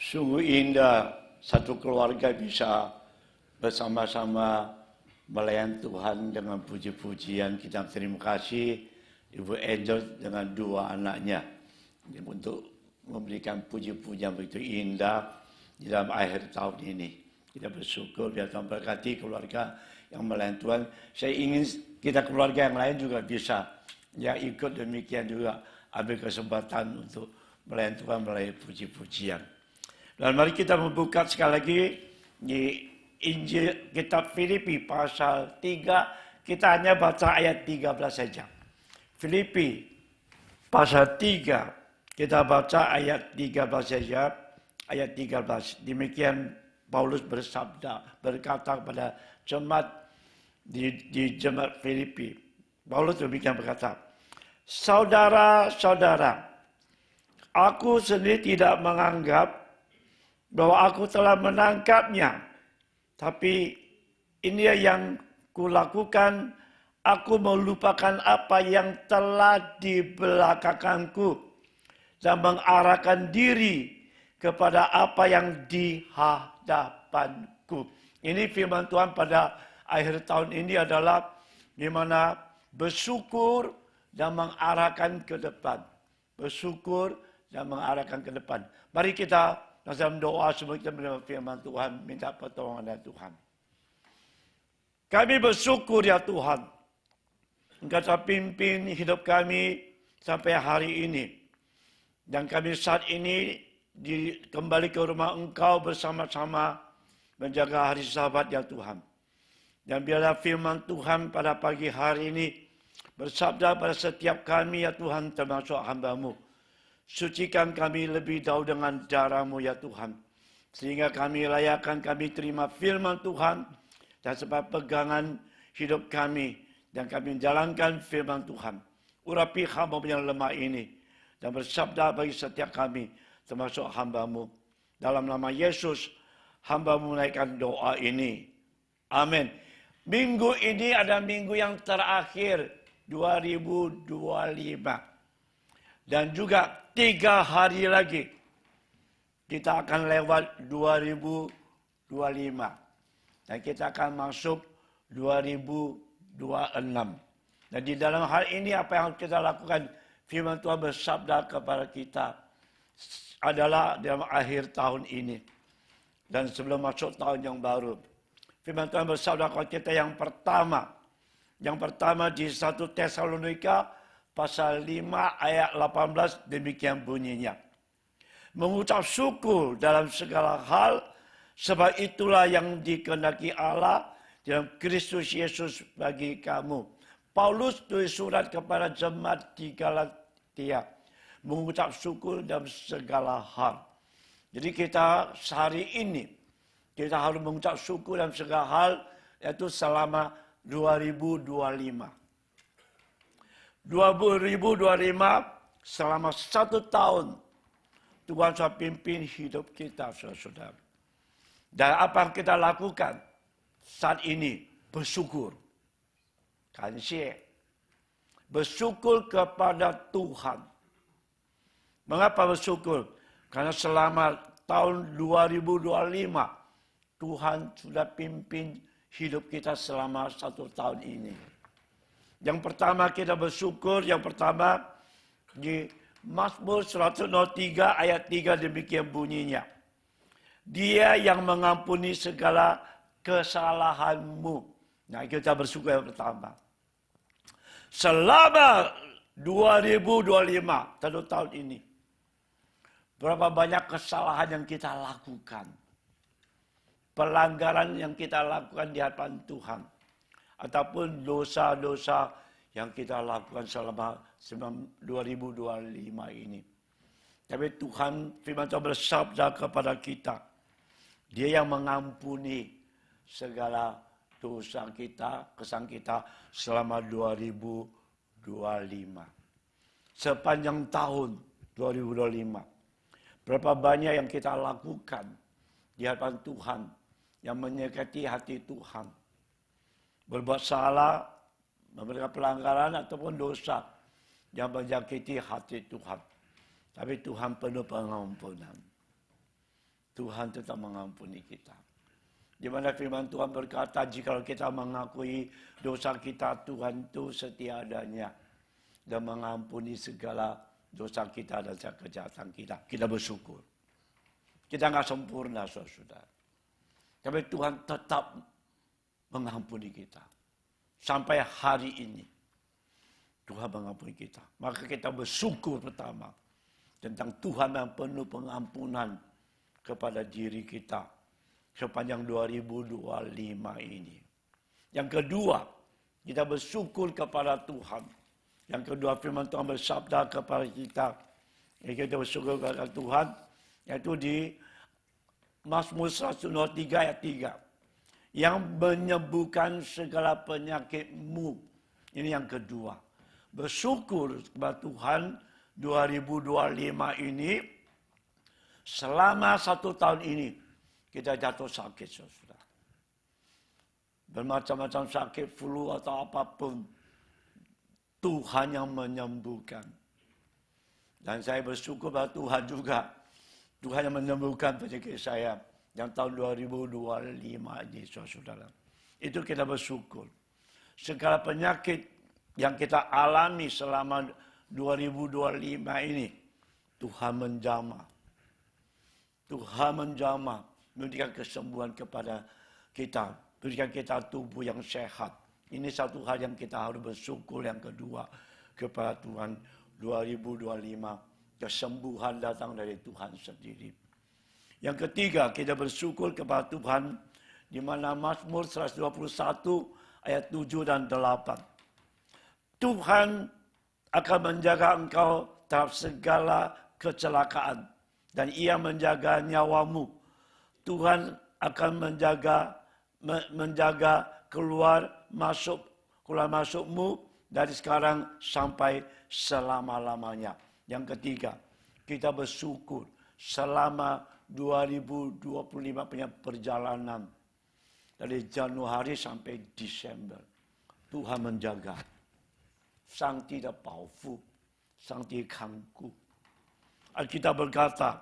Sungguh indah satu keluarga bisa bersama-sama melayani Tuhan dengan puji-pujian. Kita terima kasih Ibu Angel dengan dua anaknya untuk memberikan puji-pujian begitu indah di dalam akhir tahun ini. Kita bersyukur biar Tuhan berkati keluarga yang melayani Tuhan. Saya ingin kita keluarga yang lain juga bisa yang ikut demikian juga ambil kesempatan untuk melayani Tuhan melalui puji-pujian. Dan mari kita membuka sekali lagi di Injil kitab Filipi pasal 3. Kita hanya baca ayat 13 saja. Filipi pasal 3. Kita baca ayat 13 saja. Ayat 13. Demikian Paulus berkata kepada jemaat di jemaat Filipi. Paulus demikian berkata, saudara-saudara, aku sendiri tidak menganggap bahwa aku telah menangkapnya. Tapi ini yang kulakukan, aku melupakan apa yang telah dibelakangkanku dan mengarahkan diri kepada apa yang di hadapanku. Ini firman Tuhan pada akhir tahun ini adalah di mana bersyukur dan mengarahkan ke depan. Bersyukur dan mengarahkan ke depan. Mari kita dalam doa sebelum kita menerima firman Tuhan, minta pertolongan dari Tuhan. Kami bersyukur ya Tuhan, Engkau telah pimpin hidup kami sampai hari ini. Dan kami saat ini kembali ke rumah Engkau bersama-sama menjaga hari Sabat ya Tuhan. Dan biarlah firman Tuhan pada pagi hari ini bersabda pada setiap kami ya Tuhan, termasuk hamba-Mu. Sucikan kami lebih dahulu dengan darah-Mu ya Tuhan. Sehingga kami layakan, kami terima firman Tuhan. Dan sebab pegangan hidup kami. Dan kami menjalankan firman Tuhan. Urapi hamba yang lemah ini. Dan bersabda bagi setiap kami. Termasuk hamba-Mu. Dalam nama Yesus, hamba menaikkan doa ini. Amin. Minggu ini ada minggu yang terakhir. 2025. Dan juga 3 hari lagi kita akan lewat 2025. Dan kita akan masuk 2026. Dan di dalam hal ini apa yang kita lakukan, firman Tuhan bersabda kepada kita adalah dalam akhir tahun ini. Dan sebelum masuk tahun yang baru. Firman Tuhan bersabda kepada kita yang pertama. Yang pertama di 1 Tesalonika pasal 5 ayat 18 demikian bunyinya. Mengucap syukur dalam segala hal, sebab itulah yang dikehendaki Allah dalam Kristus Yesus bagi kamu. Paulus tulis surat kepada jemaat di Galatia. Mengucap syukur dalam segala hal. Jadi kita sehari ini, kita harus mengucap syukur dalam segala hal, yaitu selama 2025. 2025 selama 1 tahun Tuhan sudah pimpin hidup kita, saudara-saudara. Dan apa yang kita lakukan saat ini? Bersyukur. Kansia. Bersyukur kepada Tuhan. Mengapa bersyukur? Karena selama tahun 2025 Tuhan sudah pimpin hidup kita selama 1 tahun ini. Yang pertama kita bersyukur, yang pertama di Mazmur 103 ayat 3 demikian bunyinya. Dia yang mengampuni segala kesalahanmu. Nah kita bersyukur yang pertama. Selama 2025, 1 tahun ini. Berapa banyak kesalahan yang kita lakukan. Pelanggaran yang kita lakukan di hadapan Tuhan. Ataupun dosa-dosa yang kita lakukan selama 2025 ini. Tapi Tuhan firman Tuhan bersabda kepada kita. Dia yang mengampuni segala dosa kita, kesalahan kita selama 2025. Sepanjang tahun 2025. Berapa banyak yang kita lakukan di hadapan Tuhan. Yang menyakiti hati Tuhan. Berbuat salah, memberikan pelanggaran ataupun dosa yang menyakiti hati Tuhan. Tapi Tuhan penuh pengampunan. Tuhan tetap mengampuni kita. Di mana firman Tuhan berkata, jika kita mengakui dosa kita, Tuhan itu setia adanya dan mengampuni segala dosa kita dan segala kejahatan kita. Kita bersyukur. Kita nggak sempurna, saudara. Tapi Tuhan tetap mengampuni kita. Sampai hari ini. Tuhan mengampuni kita. Maka kita bersyukur pertama. Tentang Tuhan yang penuh pengampunan kepada diri kita. Sepanjang 2025 ini. Yang kedua, kita bersyukur kepada Tuhan. Yang kedua, firman Tuhan bersabda kepada kita. Kita bersyukur kepada Tuhan. Yaitu di Mazmur 103 ayat 3. Yang menyembuhkan segala penyakitmu. Ini yang kedua. Bersyukur kepada Tuhan 2025 ini. Selama 1 tahun ini. Kita jatuh sakit, saudara. Bermacam-macam sakit, flu atau apapun. Tuhan yang menyembuhkan. Dan saya bersyukur pada Tuhan juga. Tuhan yang menyembuhkan penyakit saya. Yang tahun 2025 ini, saudara. Itu kita bersyukur. Segala penyakit yang kita alami selama 2025 ini. Tuhan menjamah. Tuhan menjamah. Memberikan kesembuhan kepada kita. Berikan kita tubuh yang sehat. Ini satu hal yang kita harus bersyukur. Yang kedua, kepada Tuhan 2025. Kesembuhan datang dari Tuhan sendiri. Yang ketiga, kita bersyukur kepada Tuhan. Di mana Mazmur 121 ayat 7 dan 8. Tuhan akan menjaga engkau terhadap segala kecelakaan. Dan ia menjaga nyawamu. Tuhan akan menjaga keluar masukmu dari sekarang sampai selama-lamanya. Yang ketiga, kita bersyukur selama 2025 punya perjalanan dari Januari sampai Desember. Tuhan menjaga. Sang tidak powerful, sang tidak kangku. Alkitab berkata,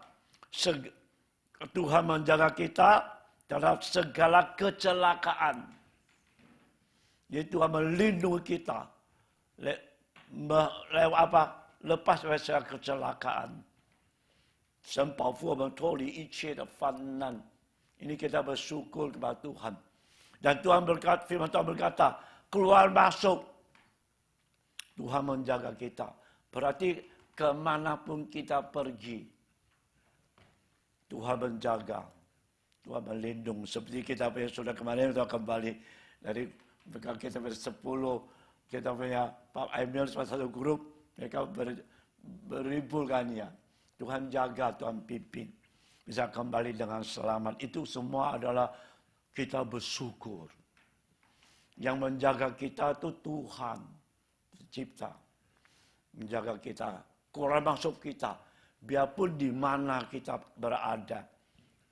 Tuhan menjaga kita terhadap segala kecelakaan. Jadi Tuhan melindungi kita. Lepas dari segala kecelakaan. 神保护我们脱离一切的患难. Ini kita bersyukur kepada Tuhan. Dan Tuhan berkata, firman Tuhan berkata, keluar masuk. Tuhan menjaga kita. Berarti kemanapun kita pergi. Tuhan menjaga, Tuhan melindungi. Seperti kita punya sudah kemarin kita kembali dari kita ber-10, kita punya Pak Emil satu grup, mereka berimpulkannya. Tuhan jaga, Tuhan pimpin. Bisa kembali dengan selamat. Itu semua adalah kita bersyukur. Yang menjaga kita itu Tuhan, pencipta. Menjaga kita, keluar masuk kita. Biarpun di mana kita berada,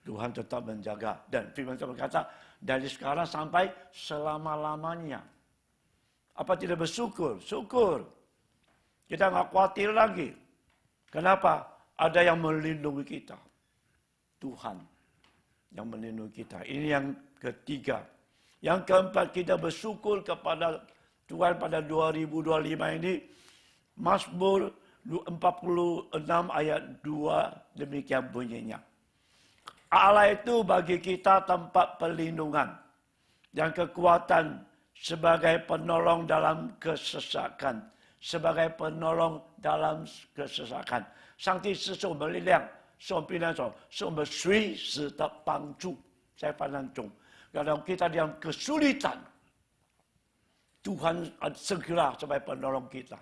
Tuhan tetap menjaga. Dan firman Tuhan berkata, dari sekarang sampai selama-lamanya. Apa tidak bersyukur? Syukur. Kita nggak khawatir lagi. Kenapa? Ada yang melindungi kita. Tuhan yang melindungi kita. Ini yang ketiga. Yang keempat, kita bersyukur kepada Tuhan pada 2025 ini. Mazmur 46 ayat 2 demikian bunyinya. Allah itu bagi kita tempat perlindungan dan kekuatan sebagai penolong dalam kesesakan. Sebagai penolong dalam kesesakan. 上帝是我们力量，是我们避难所，是我们随时的帮助。在患难中，kalau kita dalam kesulitan, Tuhan segera sebagai penolong kita.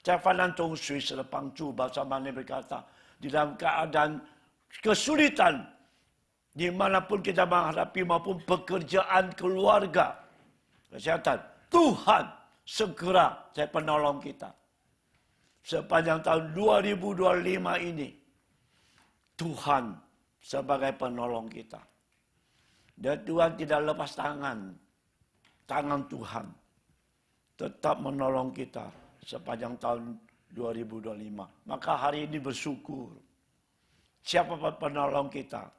在患难中随时的帮助，bahasa mana berkata, di dalam keadaan kesulitan, dimanapun kita menghadapi maupun pekerjaan keluarga, kesehatan, Tuhan segera saya penolong kita. Sepanjang tahun 2025 ini, Tuhan sebagai penolong kita. Dan Tuhan tidak lepas tangan. Tangan Tuhan tetap menolong kita sepanjang tahun 2025. Maka hari ini bersyukur. Siapa penolong kita?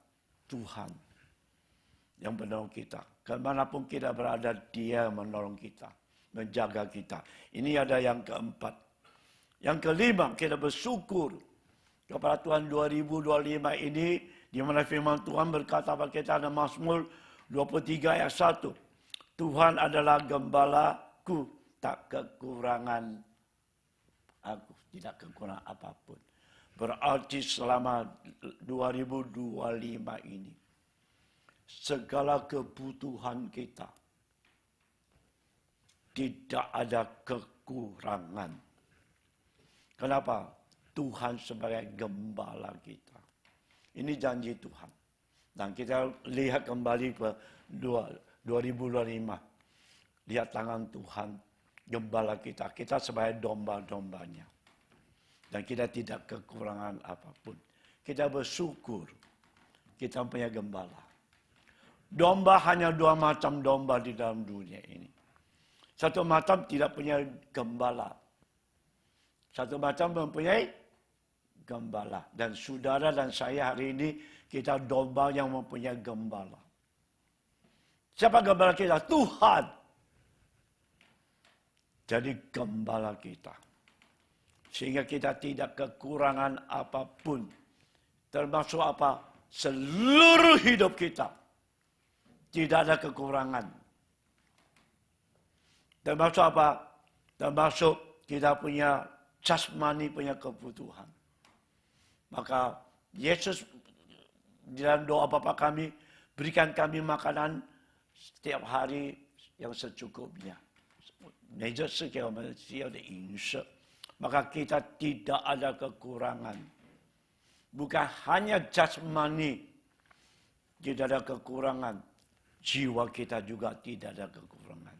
Tuhan yang menolong kita. Kemanapun kita berada, Dia menolong kita, menjaga kita. Ini ada yang keempat. Yang kelima, kita bersyukur kepada Tuhan 2025 ini, di mana firman Tuhan berkata pada kita dalam Mazmur 23 ayat 1. Tuhan adalah gembalaku, tak kekurangan aku, tidak kekurangan apapun. Berarti selama 2025 ini, segala kebutuhan kita tidak ada kekurangan. Kenapa? Tuhan sebagai gembala kita. Ini janji Tuhan. Dan kita lihat kembali ke 2025. Lihat tangan Tuhan, gembala kita. Kita sebagai domba-dombanya. Dan kita tidak kekurangan apapun. Kita bersyukur kita punya gembala. Domba hanya dua macam domba di dalam dunia ini. Satu macam tidak punya gembala. Satu macam mempunyai gembala. Dan saudara dan saya hari ini, kita domba yang mempunyai gembala. Siapa gembala kita? Tuhan. Jadi gembala kita. Sehingga kita tidak kekurangan apapun. Termasuk apa? Seluruh hidup kita. Tidak ada kekurangan. Termasuk apa? Termasuk kita punya jasmani, punya kebutuhan. Maka Yesus di dalam doa Bapa kami, berikan kami makanan setiap hari yang secukupnya. 每日赐给我们需要的饮食. Maka kita tidak ada kekurangan. Bukan hanya jasmani tidak ada kekurangan. Jiwa kita juga tidak ada kekurangan.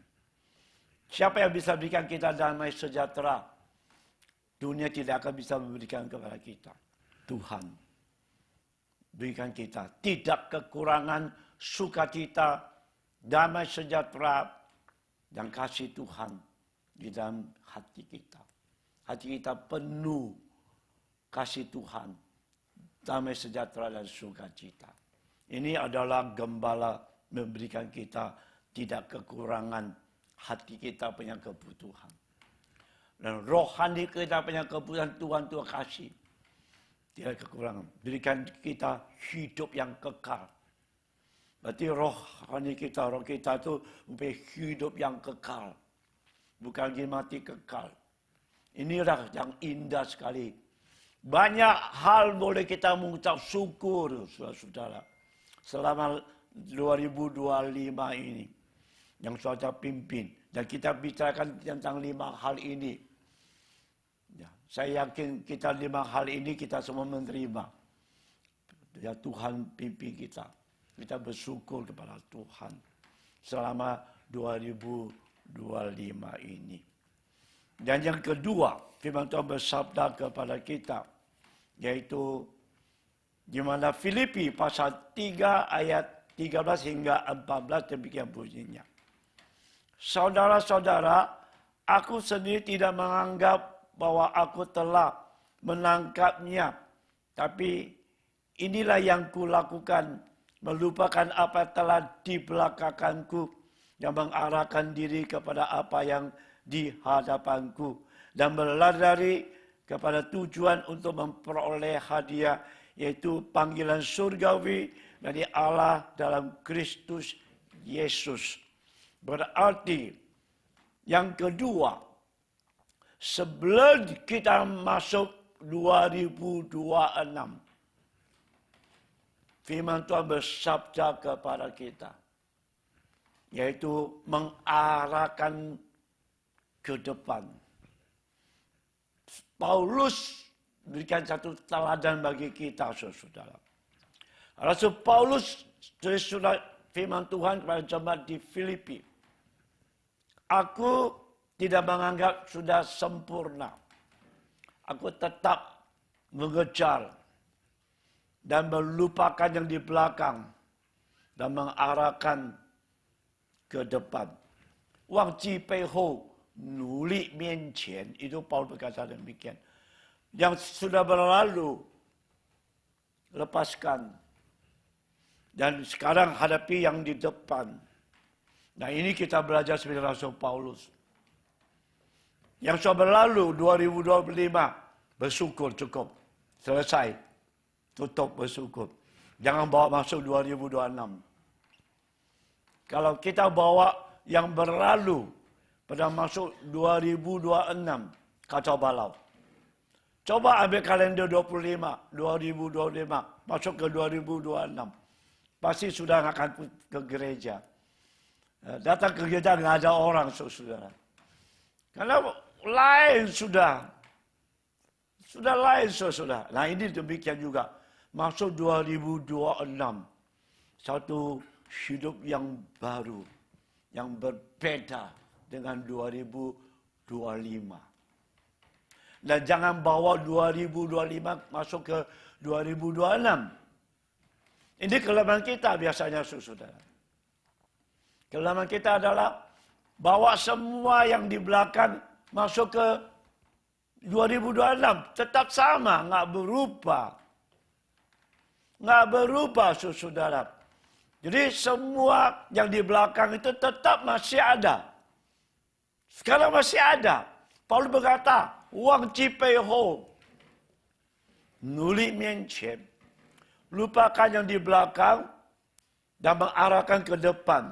Siapa yang bisa berikan kita damai sejahtera? Dunia tidak akan bisa memberikan kepada kita. Tuhan berikan kita tidak kekurangan sukacita, damai sejahtera, dan kasih Tuhan di dalam hati kita. Hati kita penuh kasih Tuhan, damai sejahtera dan sukacita. Ini adalah gembala memberikan kita tidak kekurangan. Hati kita punya kebutuhan. Dan rohani kita punya kebutuhan Tuhan kasih. Tidak kekurangan. Berikan kita hidup yang kekal. Berarti rohani kita, roh kita itu mempunyai hidup yang kekal. Bukan lagi mati kekal. Inilah yang indah sekali. Banyak hal boleh kita mengucap syukur, saudara-saudara. Selama 2025 ini. Yang saudara pimpin. Dan kita bicarakan tentang 5 hal ini. Ya, saya yakin kita 5 hal ini kita semua menerima. Ya, Tuhan pimpin kita. Kita bersyukur kepada Tuhan. Selama 2025 ini. Dan yang kedua, firman Tuhan bersabda kepada kita. Yaitu, di mana Filipi pasal 3 ayat 13 hingga 14 demikian bunyinya. Saudara-saudara, aku sendiri tidak menganggap bahwa aku telah menangkapnya. Tapi inilah yang kulakukan, melupakan apa telah dibelakangkanku, yang mengarahkan diri kepada apa yang di hadapanku, dan berlari kepada tujuan untuk memperoleh hadiah, yaitu panggilan surgawi dari Allah dalam Kristus Yesus. Berarti yang kedua, sebelum kita masuk 2026, firman Tuhan bersabda kepada kita, yaitu mengarahkan ke depan. Paulus berikan satu teladan bagi kita, saudara. Rasul Paulus tulis surat firman Tuhan kepada jemaat di Filipi. Aku tidak menganggap sudah sempurna. Aku tetap mengejar dan melupakan yang di belakang dan mengarahkan ke depan. 忘记背后，努力面前. Itu Paulus berkata demikian. Yang sudah berlalu, lepaskan. Dan sekarang hadapi yang di depan. Nah ini kita belajar seperti Rasul Paulus. Yang sudah berlalu 2025, bersyukur cukup. Selesai. Tutup bersyukur. Jangan bawa masuk 2026. Kalau kita bawa yang berlalu pada masuk 2026, kacau balau. Coba ambil kalender 2025, masuk ke 2026. Pasti sudah akan ke gereja. Datang ke gereja nggak ada orang, saudara. Karena lain sudah. Sudah lain, saudara. Nah ini demikian juga. Masuk 2026. Satu hidup yang baru. Yang berbeda dengan 2025. Dan jangan bawa 2025 masuk ke 2026. Ini kelemahan kita biasanya, saudara. Kelemahan kita adalah bawa semua yang di belakang masuk ke 2026. Tetap sama, nggak berubah. Nggak berubah, saudara. Jadi semua yang di belakang itu tetap masih ada. Sekarang masih ada. Paulus berkata, 忘记背后，努力面前。Lupakan yang di belakang dan mengarahkan ke depan.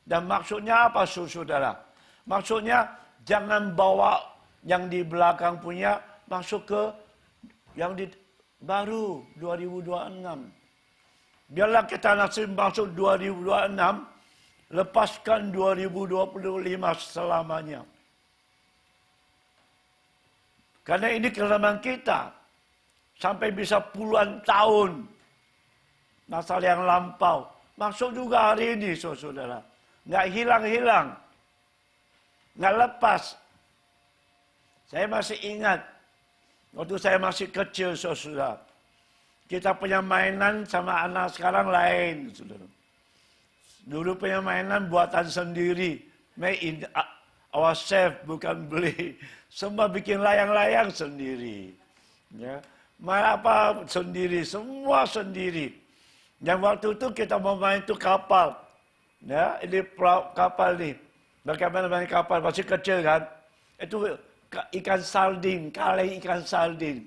Dan maksudnya apa, saudara? Maksudnya jangan bawa yang di belakang punya masuk ke yang di baru 2026. Biarlah kita nasib masuk 2026, lepaskan 2025 selamanya. Karena ini kelemahan kita. Sampai bisa puluhan tahun. Masa yang lampau. Masuk juga hari ini, saudara. Nggak hilang-hilang. Nggak lepas. Saya masih ingat. Waktu saya masih kecil, saudara. Kita punya mainan sama anak sekarang lain, saudara. Dulu punya mainan buatan sendiri. Made in ourselves, bukan beli. Semua bikin layang-layang sendiri. Ya. Main apa sendiri, semua sendiri. Yang waktu itu kita mau main itu kapal. Ya, ini kapal nih. Bagaimana main kapal, masih kecil kan. Itu ikan sardin, kaleng ikan sardin.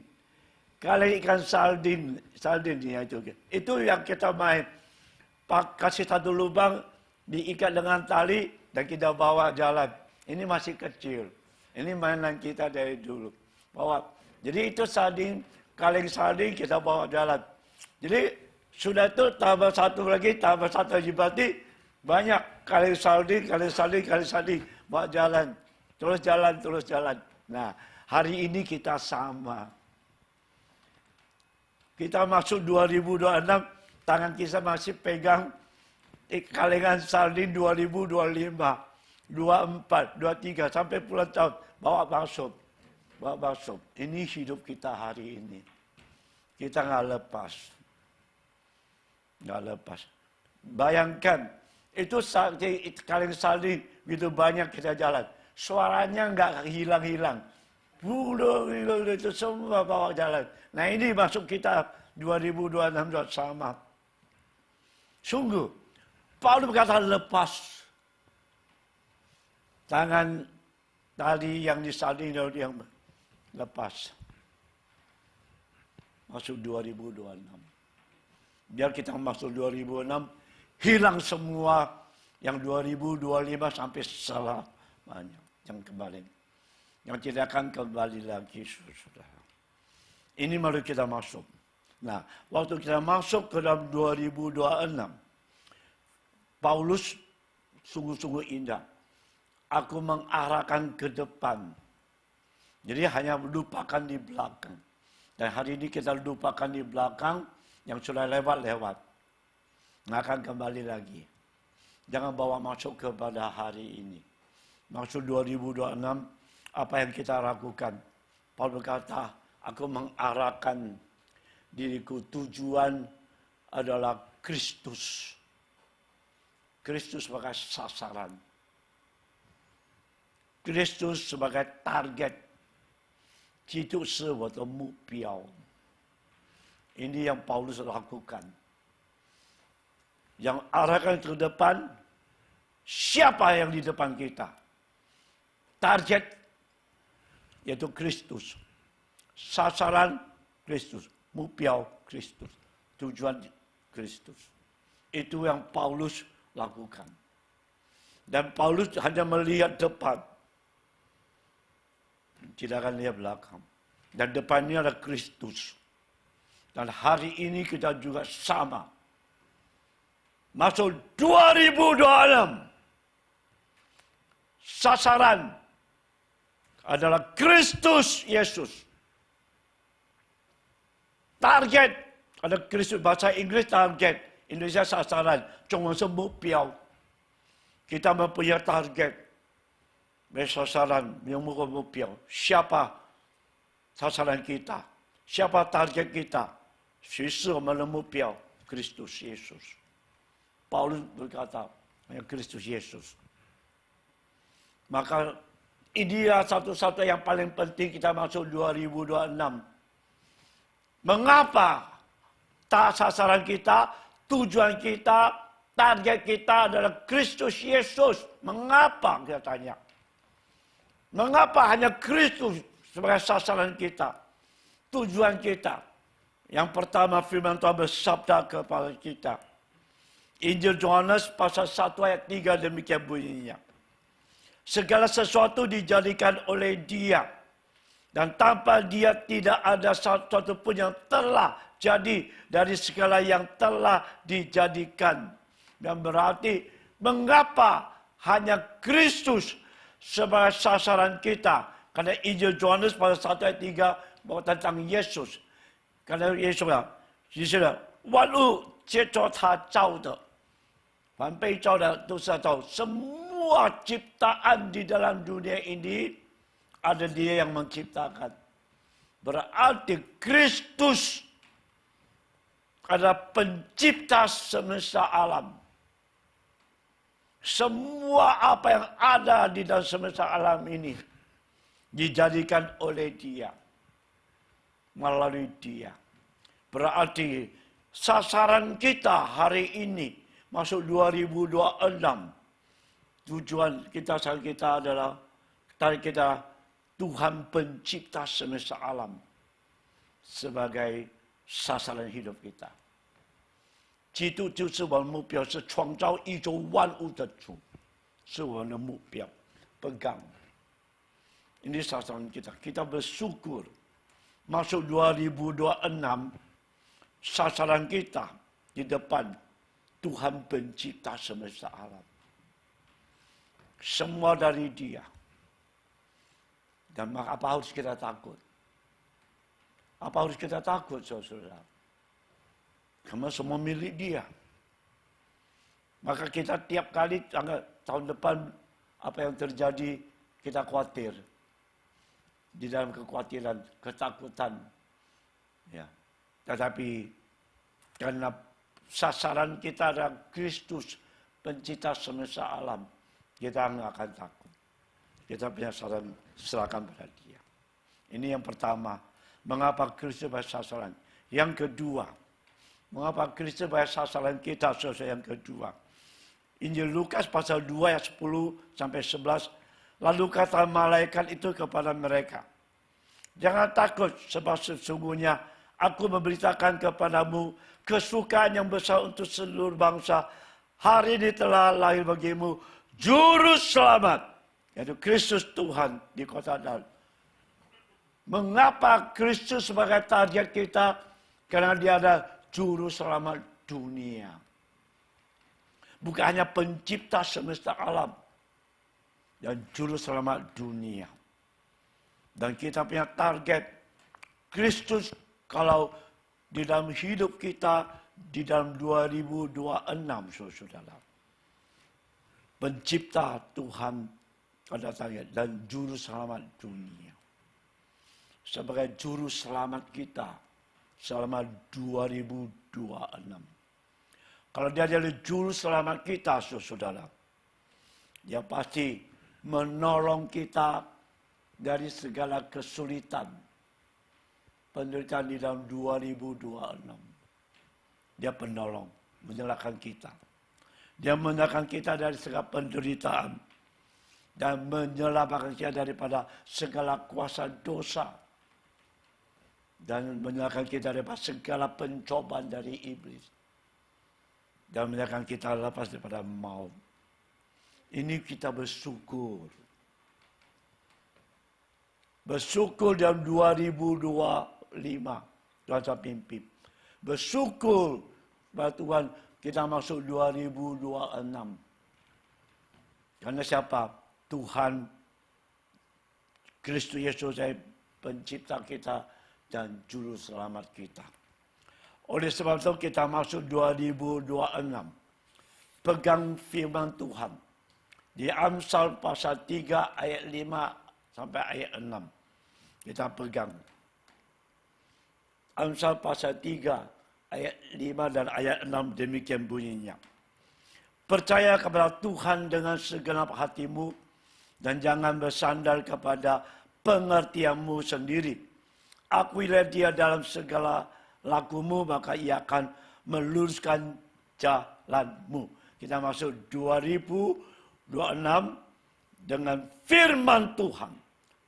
Kaleng ikan sardin ya itu. Itu yang kita main. Kasih satu lubang, diikat dengan tali, dan kita bawa jalan. Ini masih kecil. Ini mainan kita dari dulu. Bawa. Jadi itu sardin, kaleng sardin kita bawa jalan. Jadi sudah itu tambah satu lagi berarti banyak kaleng sardin, bawa jalan. Terus jalan. Nah, hari ini kita sama. Kita masuk 2026, tangan kita masih pegang kalengan sardin 2025, 24, 23, sampai puluhan tahun. Bawa masuk. Ini hidup kita hari ini. Kita nggak lepas. Bayangkan, itu kaleng sardin, begitu banyak kita jalan. Suaranya nggak hilang-hilang. Itu semua bawa jalan. Nah ini masuk kita 2026 sama. Sungguh, Paulus berkata lepas. Tangan tali yang disanding yang lepas. Masuk 2026. Biar kita masuk 2026, hilang semua yang 2025 sampai selamanya. Yang kembali. Yang tidak akan kembali lagi, saudara. Ini mari kita masuk. Nah, waktu kita masuk ke dalam 2026, Paulus sungguh-sungguh indah. Aku mengarahkan ke depan. Jadi hanya lupakan di belakang. Dan hari ini kita lupakan di belakang yang sudah lewat-lewat. Nggak akan kembali lagi. Jangan bawa masuk kepada hari ini. Masuk 2026, apa yang kita lakukan? Paulus berkata, aku mengarahkan diriku, tujuan adalah Kristus. Kristus sebagai sasaran. Kristus sebagai target. 基督是我的目标. Ini yang Paulus lakukan. yang arahkan ke depan, siapa yang di depan kita? Target yaitu Kristus. Sasaran Kristus. Mupiau Kristus. Tujuan Kristus. Itu yang Paulus lakukan. Dan Paulus hanya melihat depan. Tidak akan lihat belakang. Dan depannya ada Kristus. Dan hari ini kita juga sama. Masuk 2026. Sasaran adalah Kristus Yesus. Target ada Kristus. Bahasa Inggris target. Indonesia sasaran. Cuma mục Kita mempunyai target. Sasaran, yang mục Siapa sasaran kita? Siapa target kita? 谁是我们的目标? Kristus Yesus. Paulus berkata, Kristus Yesus. Maka ini satu-satu yang paling penting kita masuk 2026. Mengapa sasaran kita, tujuan kita, target kita adalah Kristus Yesus? Mengapa kita tanya? Mengapa hanya Kristus sebagai sasaran kita? Tujuan kita. Yang pertama firman Tuhan bersabda kepada kita. Injil Yohanes pasal 1 ayat 3 demikian bunyinya. Segala sesuatu dijadikan oleh Dia. Dan tanpa Dia tidak ada sesuatu pun yang telah jadi dari segala yang telah dijadikan. Dan berarti mengapa hanya Kristus sebagai sasaran kita? Karena Injil Yohanes pasal 1 ayat 3 bahwa tentang Yesus. Karena Yesus ya, 其实呢，万物接着他造的，凡被造的都是他造。Semua ciptaan di dalam dunia ini ada Dia yang menciptakan. Berarti Kristus adalah pencipta semesta alam. Semua apa yang ada di dalam semesta alam ini dijadikan oleh Dia. Melalui Dia. Berarti sasaran kita hari ini masuk 2026. Tujuan kita adalah target kita Tuhan pencipta semesta alam sebagai sasaran hidup kita. 基督就是我们目标，是创造宇宙万物的主，是我们的目标。pegang. Ini sasaran kita. Kita bersyukur. Masuk 2026, sasaran kita di depan Tuhan pencipta semesta alam. Semua dari Dia. Dan maka apa harus kita takut? Apa harus kita takut, saudara? Karena semua milik Dia. Maka kita tiap kali tahun depan apa yang terjadi, kita khawatir. Di dalam kekhawatiran, ketakutan. Ya. Tetapi karena sasaran kita adalah Kristus, pencipta semesta alam, kita tidak akan takut. Kita punya sasaran, serahkan pada Dia. Ini yang pertama. Mengapa Kristus sebagai sasaran? Yang kedua, mengapa Kristus sebagai sasaran kita? Yang kedua, Injil Lukas pasal 2 ayat 10 sampai 11. Lalu kata malaikat itu kepada mereka, jangan takut, sebab sesungguhnya aku memberitakan kepadamu kesukaan yang besar untuk seluruh bangsa. Hari ini telah lahir bagimu juru selamat, yaitu Kristus Tuhan di kota Daud. Mengapa Kristus sebagai target kita? Karena Dia ada juru selamat dunia. Bukan hanya pencipta semesta alam, dan juru selamat dunia. Dan kita punya target Kristus kalau di dalam hidup kita di dalam 2026, saudara. Pencipta Tuhan ada target dan juru selamat dunia. Sebagai juru selamat kita selama 2026. Kalau Dia jadi juru selamat kita, saudara, Dia pasti menolong kita dari segala kesulitan, penderitaan di dalam 2026. Dia penolong. menyelamatkan kita. Dia menyelamatkan kita dari segala penderitaan dan menyelamatkan kita daripada segala kuasa dosa dan menyelamatkan kita daripada segala pencobaan dari iblis dan menyelamatkan kita lepas daripada maut. Ini kita bersyukur. Bersyukur dalam 2025. Tuhan saya pimpin. Bersyukur pada Tuhan kita masuk 2026. Karena siapa? Tuhan Kristus Yesus saya pencipta kita dan juru selamat kita. Oleh sebab itu kita masuk 2026. Pegang firman Tuhan. Di Amsal pasal 3 ayat 5 sampai ayat 6. Kita pegang. Amsal pasal 3 ayat 5 dan ayat 6 demikian bunyinya. Percaya kepada Tuhan dengan segenap hatimu dan jangan bersandar kepada pengertianmu sendiri. Akuilah dia dalam segala lakumu maka ia akan meluruskan jalanmu. Kita masuk 2026 dengan firman Tuhan.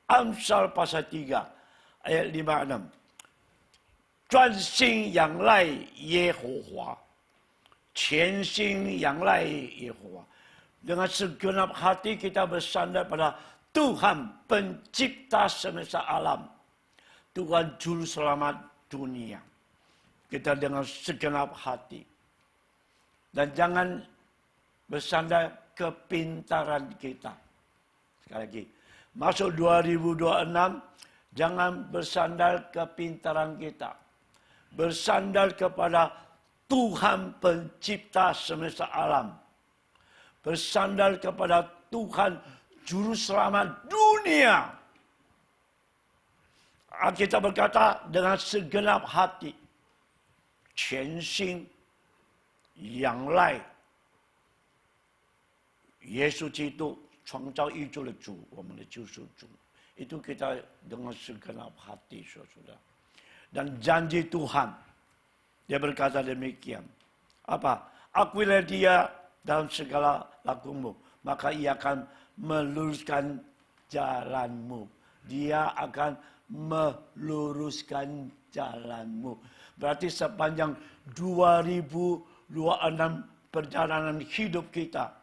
Amsal pasal 3 ayat 5-6. 专心仰赖耶和华，全心仰赖耶和华。Dengan segenap hati kita bersandar pada Tuhan pencipta semesta alam. Tuhan juru selamat dunia. Kita dengan segenap hati. Dan jangan bersandar kepintaran kita. Sekali lagi. Masuk 2026, jangan bersandar kepintaran kita. Bersandar kepada Tuhan pencipta semesta alam. Bersandar kepada Tuhan juru selamat dunia. Kita berkata dengan segenap hati. 全心仰赖耶稣基督创造宇宙的主，我们的救赎主。Itu kita dengan segenap hati, saudara. Dan janji Tuhan, dia berkata demikian. Apa? Akuilah dia dalam segala lakumu, maka ia akan meluruskan jalanmu. Dia akan meluruskan jalanmu. Berarti sepanjang 2026 perjalanan hidup kita,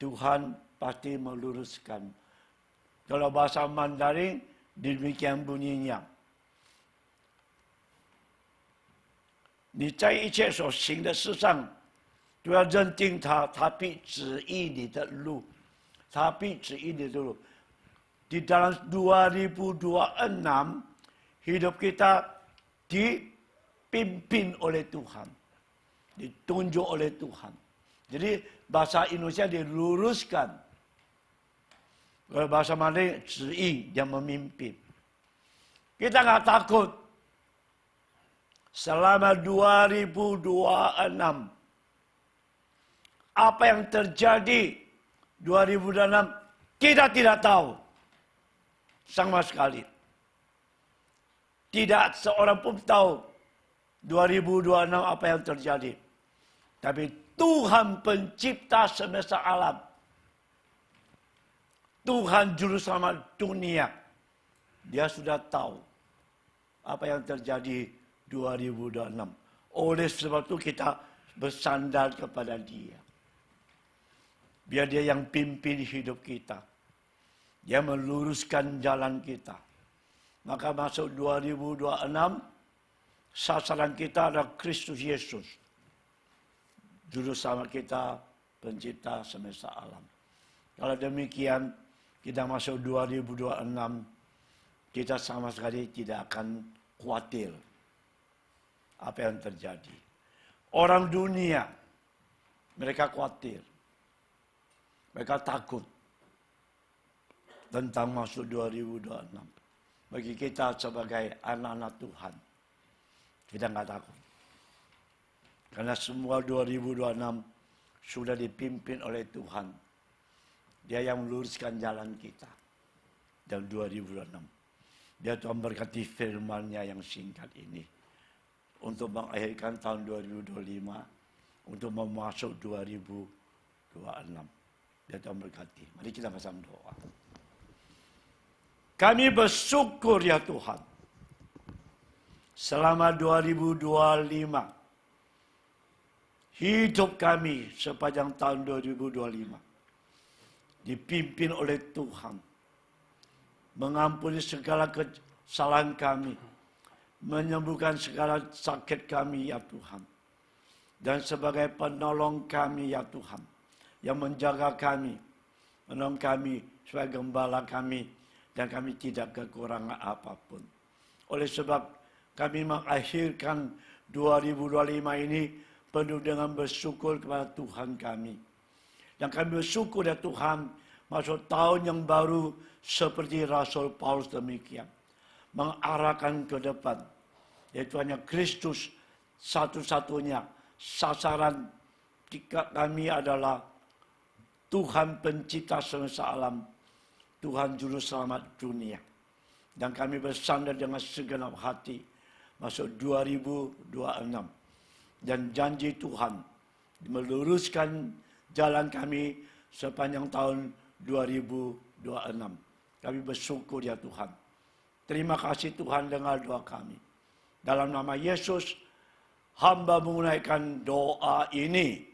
Tuhan pasti meluruskan. Kalau bahasa Mandarin, demikian bunyinya. 你在一切所行的事上，都要认定他，他必指引你的路，他必指引你的路。Di dalam 2026, hidup kita dipimpin oleh Tuhan, ditunjuk oleh Tuhan. Jadi bahasa Indonesia diluruskan. Kalau bahasa Mandarin, 指引 yang memimpin. Kita nggak takut. Selama 2026, apa yang terjadi 2026 kita tidak tahu sama sekali. Tidak seorang pun tahu 2026 apa yang terjadi. Tapi Tuhan pencipta semesta alam, Tuhan juru selamat dunia, dia sudah tahu apa yang terjadi 2026. Oleh sebab itu kita bersandar kepada dia. Biar dia yang pimpin hidup kita. Dia meluruskan jalan kita. Maka masuk 2026, sasaran kita adalah Kristus Yesus. Juru selamat kita, pencipta semesta alam. Kalau demikian, kita masuk 2026, kita sama sekali tidak akan khawatir apa yang terjadi. Orang dunia, mereka khawatir. Mereka takut tentang masuk 2026. Bagi kita sebagai anak-anak Tuhan, kita nggak takut. Karena semua 2026 sudah dipimpin oleh Tuhan. Dia yang meluruskan jalan kita dalam 2026. Dia Tuhan berkati firman-Nya yang singkat ini. Untuk mengakhirkan tahun 2025 untuk memasuk 2026. Dia Tuhan berkati. Mari kita bersama doa. Kami bersyukur ya Tuhan. Selama 2025. Hidup kami sepanjang tahun 2025. Dipimpin oleh Tuhan. Mengampuni segala kesalahan kami. Menyembuhkan segala sakit kami ya Tuhan. Dan sebagai penolong kami ya Tuhan. Yang menjaga kami. Menolong kami sebagai gembala kami. Dan kami tidak kekurangan apapun. Oleh sebab kami mengakhirkan 2025 ini penuh dengan bersyukur kepada Tuhan kami. Dan kami bersyukur ya Tuhan, masuk tahun yang baru seperti Rasul Paulus demikian. Mengarahkan ke depan. Yaitu hanya Kristus satu-satunya. Sasaran kami adalah Tuhan pencipta semesta alam. Tuhan Juru Selamat dunia. Dan kami bersandar dengan segenap hati. Masuk 2026. Dan janji Tuhan meluruskan jalan kami sepanjang tahun 2026. Kami bersyukur ya Tuhan. Terima kasih Tuhan dengar doa kami. Dalam nama Yesus, hamba menunaikan doa ini.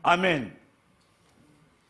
Amin.